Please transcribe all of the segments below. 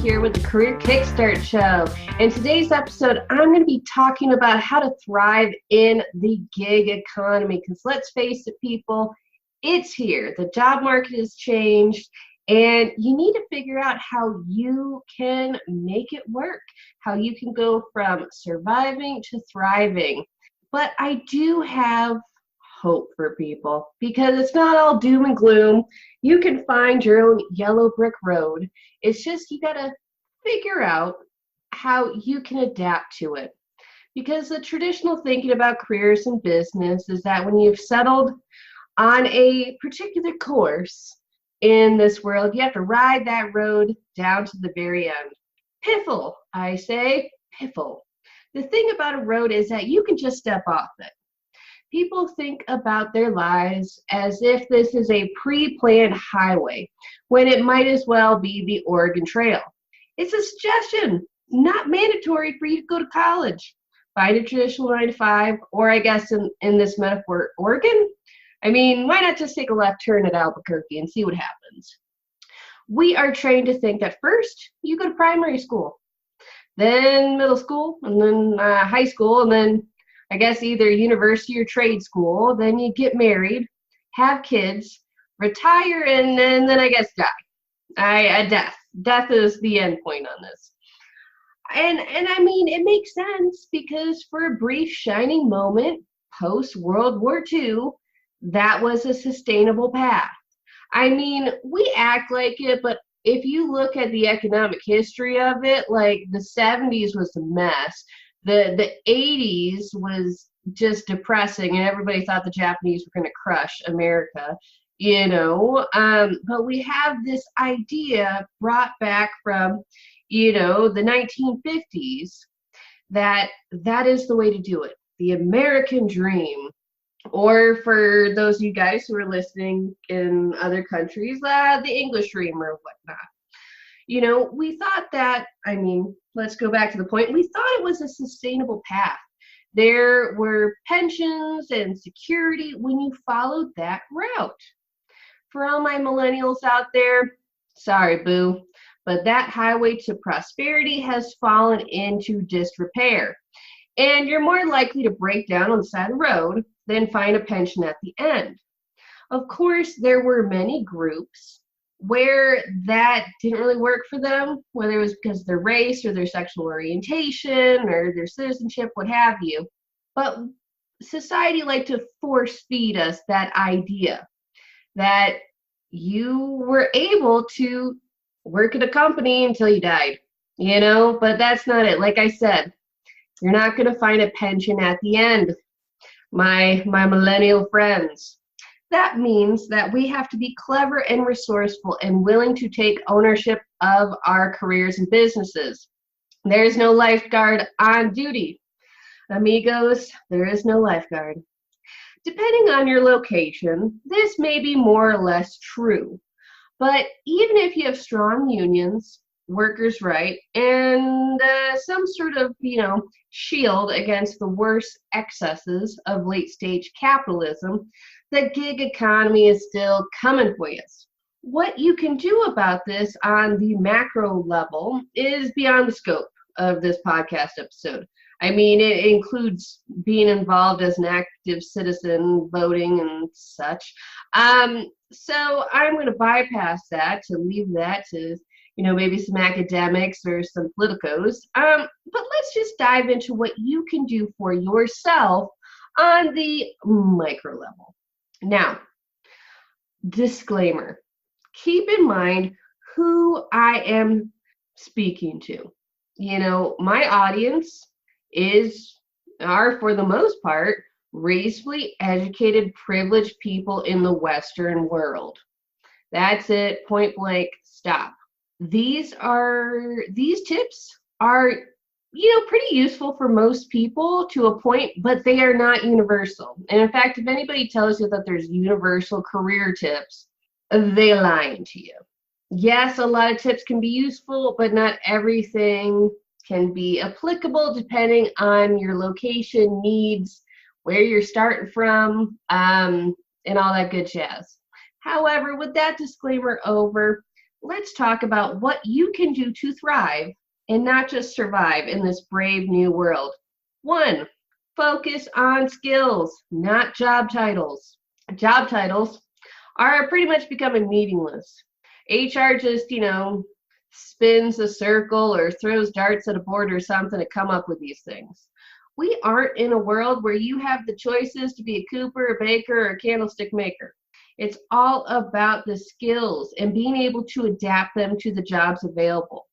here with the Career Kickstart Show. In today's episode, I'm going to be talking about how to thrive in the gig economy. Because let's face it, people, it's here. The job market has changed, and you need to figure out how you can make it work, how you can go from surviving to thriving. But I do have hope for people, because it's not all doom and gloom. You can find your own yellow brick road. It's just you got to figure out how you can adapt to it. Because the traditional thinking about careers and business is that when you've settled on a particular course in this world, you have to ride that road down to the very end. Piffle, I say, piffle. The thing about a road is that you can just step off it. People think about their lives as if this is a pre-planned highway, when it might as well be the Oregon Trail. It's a suggestion, not mandatory for you to go to college. Find a traditional 9-to-5, or I guess in this metaphor, Oregon? I mean, why not just take a left turn at Albuquerque and see what happens? We are trained to think that first you go to primary school, then middle school, and then high school, and then I guess either university or trade school. Then you get married, have kids, retire, and then I guess die. Death is the end point on this. And I mean, it makes sense, because for a brief shining moment post World War II, that was a sustainable path. I mean, we act like it, but if you look at the economic history of it, like the 70s was a mess. The 80s was just depressing, and everybody thought the Japanese were going to crush America, But we have this idea brought back from, the 1950s, that is the way to do it. The American dream. Or for those of you guys who are listening in other countries, the English dream or whatnot. We thought that, let's go back to the point. We thought it was a sustainable path. There were pensions and security when you followed that route. For all my millennials out there, sorry, boo, but that highway to prosperity has fallen into disrepair. And you're more likely to break down on the side of the road than find a pension at the end. Of course, there were many groups where that didn't really work for them, whether it was because of their race or their sexual orientation or their citizenship, what have you. But society liked to force feed us that idea that you were able to work at a company until you died, but that's not it. Like I said, you're not going to find a pension at the end, my millennial friends. That means that we have to be clever and resourceful and willing to take ownership of our careers and businesses. There is no lifeguard on duty. Amigos, there is no lifeguard. Depending on your location, this may be more or less true. But even if you have strong unions, workers' right, and some sort of, shield against the worst excesses of late-stage capitalism, the gig economy is still coming for you. What you can do about this on the macro level is beyond the scope of this podcast episode. It includes being involved as an active citizen, voting and such. So I'm going to bypass that to leave that to maybe some academics or some politicos. But let's just dive into what you can do for yourself on the micro level. Now, disclaimer. Keep in mind who I am speaking to. My audience are for the most part racially educated, privileged people in the Western world. That's it, point blank, stop. These tips are, pretty useful for most people to a point, but they are not universal. And in fact, if anybody tells you that there's universal career tips, they're lying to you. Yes, a lot of tips can be useful, but not everything can be applicable depending on your location, needs, where you're starting from, and all that good jazz. However, with that disclaimer over, let's talk about what you can do to thrive and not just survive in this brave new world. 1, focus on skills, not job titles. Job titles are pretty much becoming meaningless. HR just, spins a circle or throws darts at a board or something to come up with these things. We aren't in a world where you have the choices to be a cooper, a baker, or a candlestick maker. It's all about the skills and being able to adapt them to the jobs available.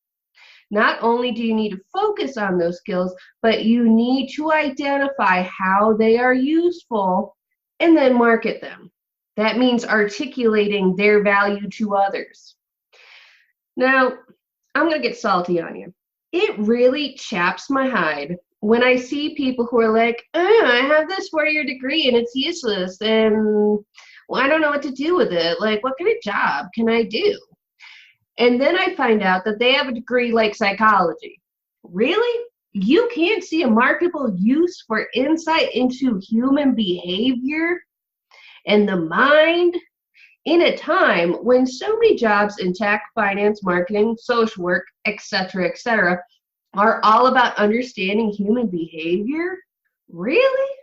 Not only do you need to focus on those skills, but you need to identify how they are useful and then market them. That means articulating their value to others. Now, I'm going to get salty on you. It really chaps my hide when I see people who are like, I have this 4-year degree and it's useless and I don't know what to do with it. Like, what kind of job can I do? And then I find out that they have a degree like psychology. Really? You can't see a marketable use for insight into human behavior and the mind in a time when so many jobs in tech, finance, marketing, social work, etc., are all about understanding human behavior? Really?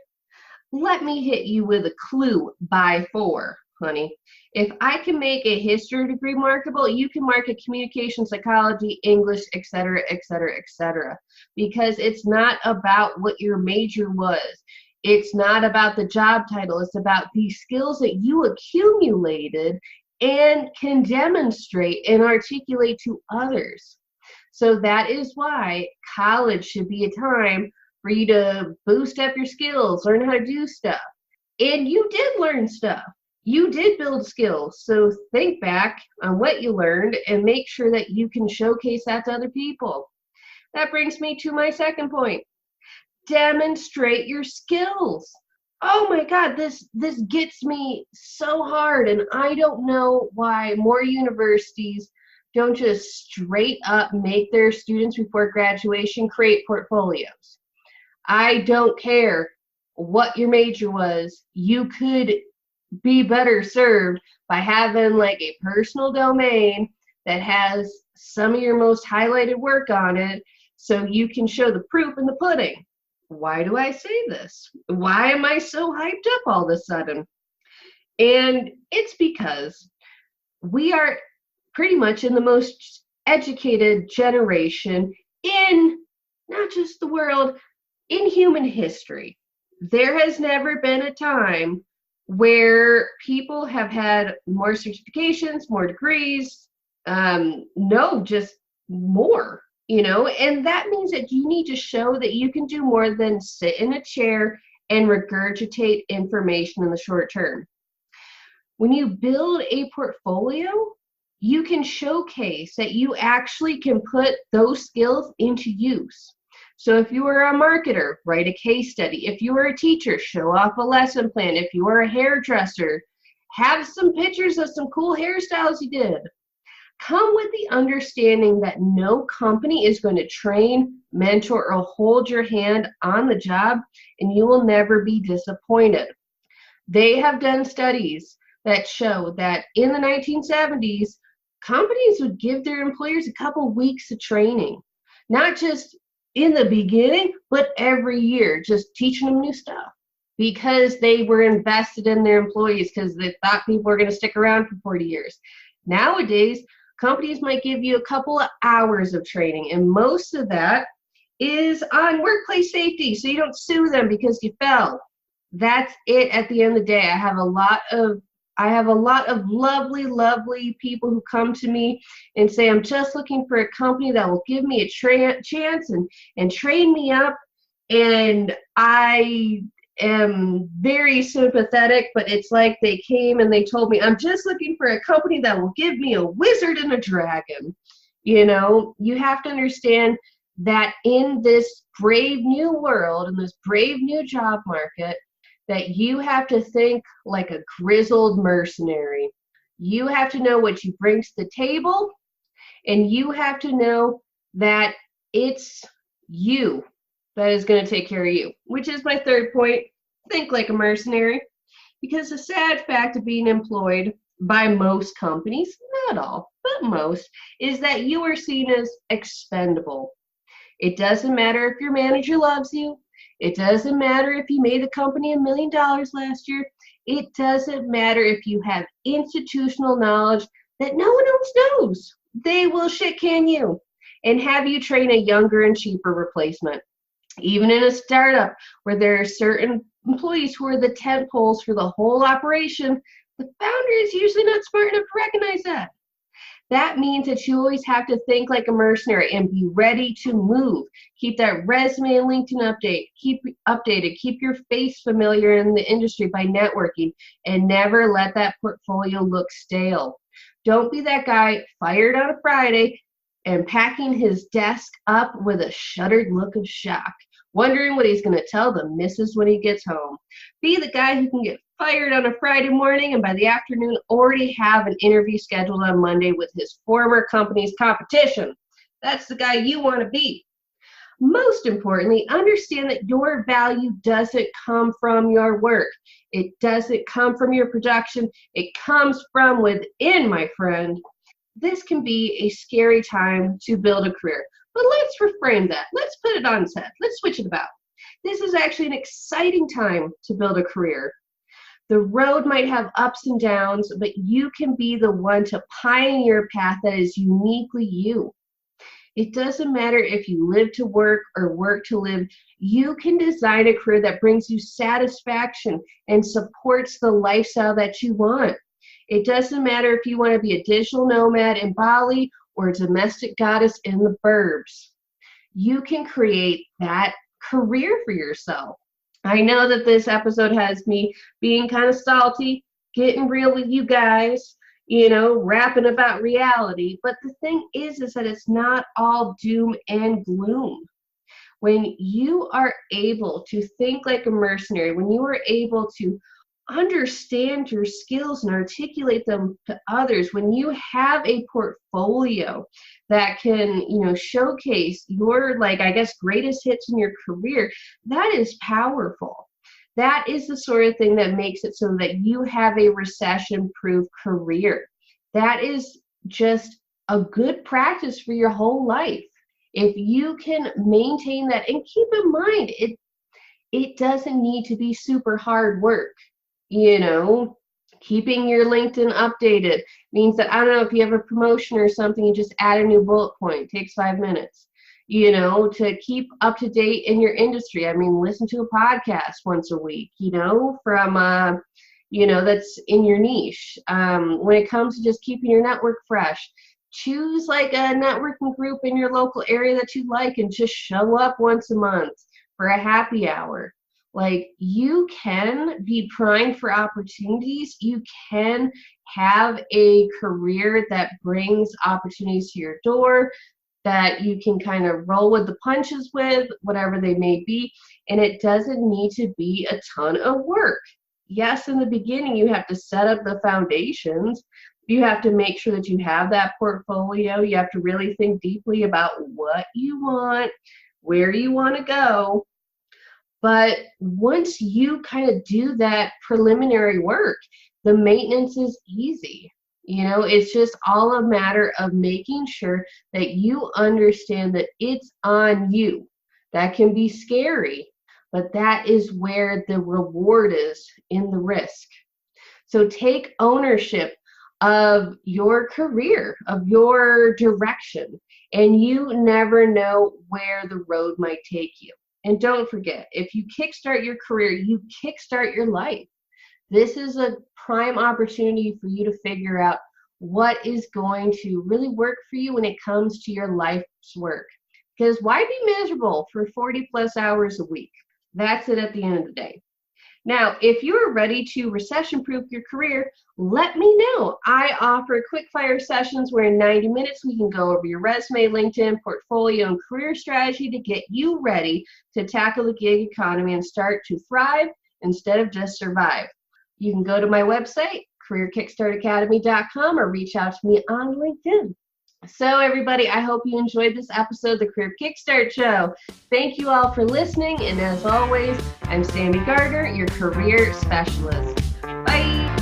Let me hit you with a clue by 4, honey. If I can make a history degree marketable, you can market communication, psychology, English, etc., because it's not about what your major was. It's not about the job title. It's about the skills that you accumulated and can demonstrate and articulate to others. So that is why college should be a time for you to boost up your skills, learn how to do stuff. And you did learn stuff. You did build skills. So think back on what you learned and make sure that you can showcase that to other people. That brings me to my second point. Demonstrate your skills. Oh my God, this gets me so hard, and I don't know why more universities don't just straight up make their students before graduation create portfolios. I don't care what your major was. You could be better served by having like a personal domain that has some of your most highlighted work on it so you can show the proof in the pudding. Why do I say this? Why am I so hyped up all of a sudden? And it's because we are pretty much in the most educated generation in not just the world, in human history. There has never been a time where people have had more certifications, more degrees, just more. And that means that you need to show that you can do more than sit in a chair and regurgitate information in the short term. When you build a portfolio, you can showcase that you actually can put those skills into use. So if you are a marketer, write a case study. If you are a teacher, show off a lesson plan. If you are a hairdresser, have some pictures of some cool hairstyles you did. Come with the understanding that no company is going to train, mentor, or hold your hand on the job, and you will never be disappointed. They have done studies that show that in the 1970s, companies would give their employers a couple weeks of training, not just in the beginning, but every year, just teaching them new stuff because they were invested in their employees because they thought people were going to stick around for 40 years. Nowadays, companies might give you a couple of hours of training, and most of that is on workplace safety, so you don't sue them because you fell. That's it at the end of the day. I have a lot of lovely people who come to me and say, I'm just looking for a company that will give me a chance and train me up. And I am very sympathetic, but it's like they came and they told me, I'm just looking for a company that will give me a wizard and a dragon. You have to understand that in this brave new world, in this brave new job market, that you have to think like a grizzled mercenary. You have to know what you bring to the table, and you have to know that it's you that is going to take care of you, which is my third point. Think like a mercenary, because the sad fact of being employed by most companies, not all, but most, is that you are seen as expendable. It doesn't matter if your manager loves you. It doesn't matter if you made the company $1 million last year. It doesn't matter if you have institutional knowledge that no one else knows. They will shit can you and have you train a younger and cheaper replacement. Even in a startup where there are certain employees who are the tent poles for the whole operation, the founder is usually not smart enough to recognize that. That means that you always have to think like a mercenary and be ready to move. Keep that resume and LinkedIn updated. Keep your face familiar in the industry by networking, and never let that portfolio look stale. Don't be that guy fired on a Friday and packing his desk up with a shuttered look of shock, wondering what he's going to tell the missus when he gets home. Be the guy who can get fired on a Friday morning and by the afternoon already have an interview scheduled on Monday with his former company's competition. That's the guy you want to be. Most importantly, understand that your value doesn't come from your work. It doesn't come from your production. It comes from within, my friend. This can be a scary time to build a career, but let's reframe that. Let's put it on its head. Let's switch it about. This is actually an exciting time to build a career. The road might have ups and downs, but you can be the one to pioneer a path that is uniquely you. It doesn't matter if you live to work or work to live. You can design a career that brings you satisfaction and supports the lifestyle that you want. It doesn't matter if you want to be a digital nomad in Bali or a domestic goddess in the burbs. You can create that career for yourself. I know that this episode has me being kind of salty, getting real with you guys, rapping about reality. But the thing is that it's not all doom and gloom. When you are able to think like a mercenary, when you are able to understand your skills and articulate them to others, when you have a portfolio that can, showcase your, greatest hits in your career, that is powerful. That is the sort of thing that makes it so that you have a recession-proof career. That is just a good practice for your whole life. If you can maintain that, and keep in mind, it doesn't need to be super hard work. Keeping your LinkedIn updated means that, I don't know, if you have a promotion or something, you just add a new bullet point. It takes 5 minutes. To keep up to date in your industry. Listen to a podcast once a week, from, that's in your niche. When it comes to just keeping your network fresh, choose like a networking group in your local area that you like and just show up once a month for a happy hour. You can be primed for opportunities. You can have a career that brings opportunities to your door, that you can kind of roll with the punches with, whatever they may be. And it doesn't need to be a ton of work. Yes, in the beginning, you have to set up the foundations. You have to make sure that you have that portfolio. You have to really think deeply about what you want, where you want to go. But once you kind of do that preliminary work, the maintenance is easy. It's just all a matter of making sure that you understand that it's on you. That can be scary, but that is where the reward is in the risk. So take ownership of your career, of your direction, and you never know where the road might take you. And don't forget, if you kickstart your career, you kickstart your life. This is a prime opportunity for you to figure out what is going to really work for you when it comes to your life's work. Because why be miserable for 40 plus hours a week? That's it at the end of the day. Now, if you're ready to recession-proof your career, let me know. I offer quick fire sessions where in 90 minutes we can go over your resume, LinkedIn, portfolio, and career strategy to get you ready to tackle the gig economy and start to thrive instead of just survive. You can go to my website, careerkickstartacademy.com, or reach out to me on LinkedIn. So everybody, I hope you enjoyed this episode of the Career Kickstart Show. Thank you all for listening, and as always, I'm Sami Gardner, your career specialist. Bye!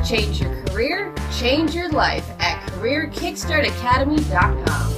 Change your career. career, change your life at careerkickstartacademy.com.